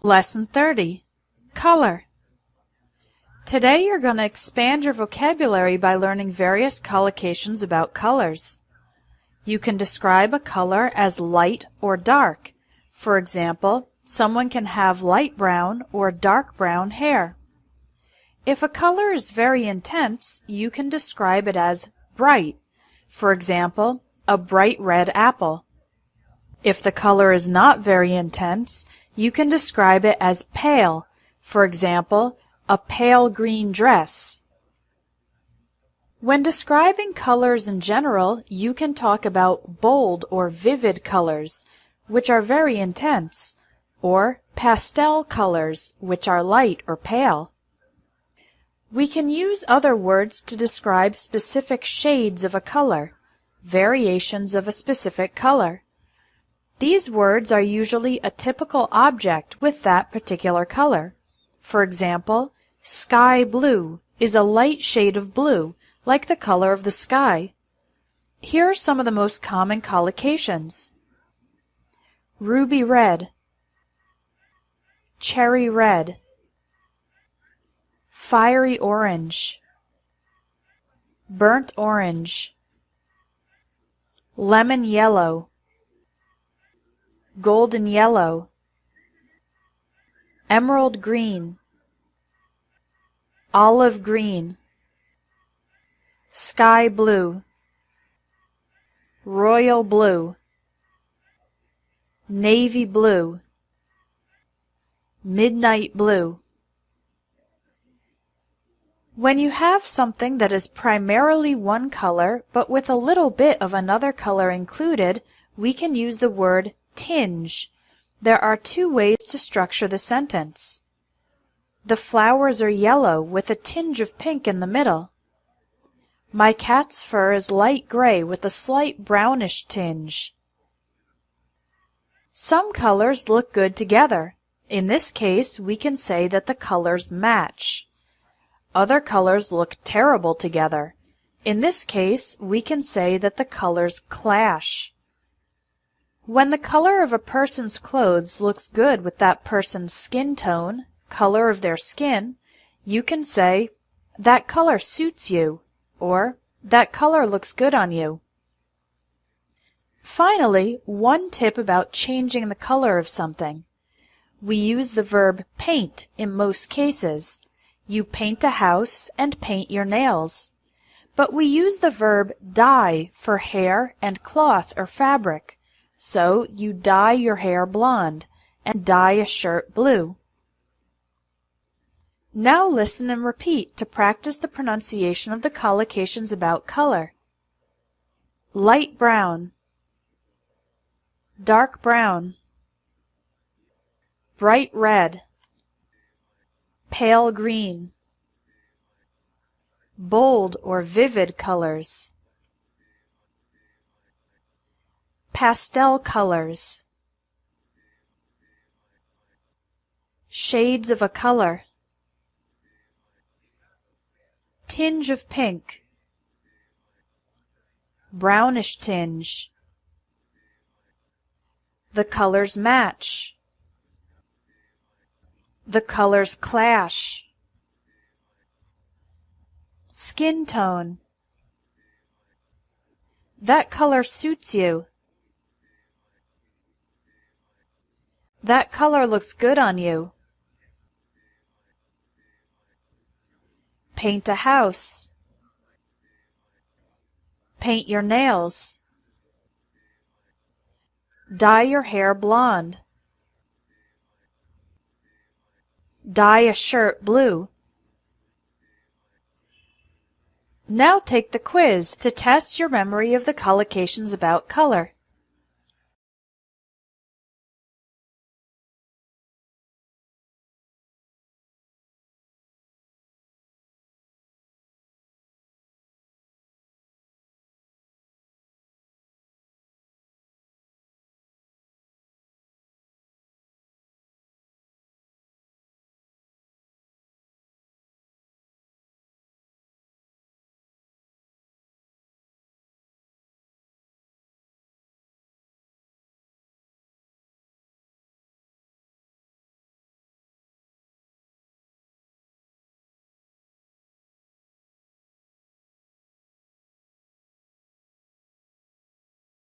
Lesson 30. Color. Today you're going to expand your vocabulary by learning various collocations about colors. You can describe a color as light or dark. For example, someone can have light brown or dark brown hair. If a color is very intense, you can describe it as bright. For example, a bright red apple. If the color is not very intense, you can describe it as pale. For example, a pale green dress. When describing colors in general, you can talk about bold or vivid colors, which are very intense, or pastel colors, which are light or pale. We can use other words to describe specific shades of a color, variations of a specific color. These words are usually a typical object with that particular color. For example, sky blue is a light shade of blue, like the color of the sky. Here are some of the most common collocations. Ruby red, cherry red, fiery orange, burnt orange, lemon yellow, golden yellow, emerald green, olive green, sky blue, royal blue, navy blue, midnight blue. When you have something that is primarily one color but with a little bit of another color included, we can use the word tinge. There are two ways to structure the sentence. The flowers are yellow with a tinge of pink in the middle. My cat's fur is light gray with a slight brownish tinge. Some colors look good together. In this case, we can say that the colors match. Other colors look terrible together. In this case, we can say that the colors clash. When the color of a person's clothes looks good with that person's skin tone, color of their skin, you can say, that color suits you, or that color looks good on you. Finally, one tip about changing the color of something. We use the verb paint in most cases. You paint a house and paint your nails. But we use the verb dye for hair and cloth or fabric. So you dye your hair blonde and dye a shirt blue. Now listen and repeat to practice the pronunciation of the collocations about color. Light brown, dark brown, bright red, pale green, bold or vivid colors, pastel colors, shades of a color, tinge of pink, brownish tinge, the colors match, the colors clash, skin tone, that color suits you, that color looks good on you. Paint a house. Paint your nails. Dye your hair blonde. Dye a shirt blue. Now take the quiz to test your memory of the collocations about color.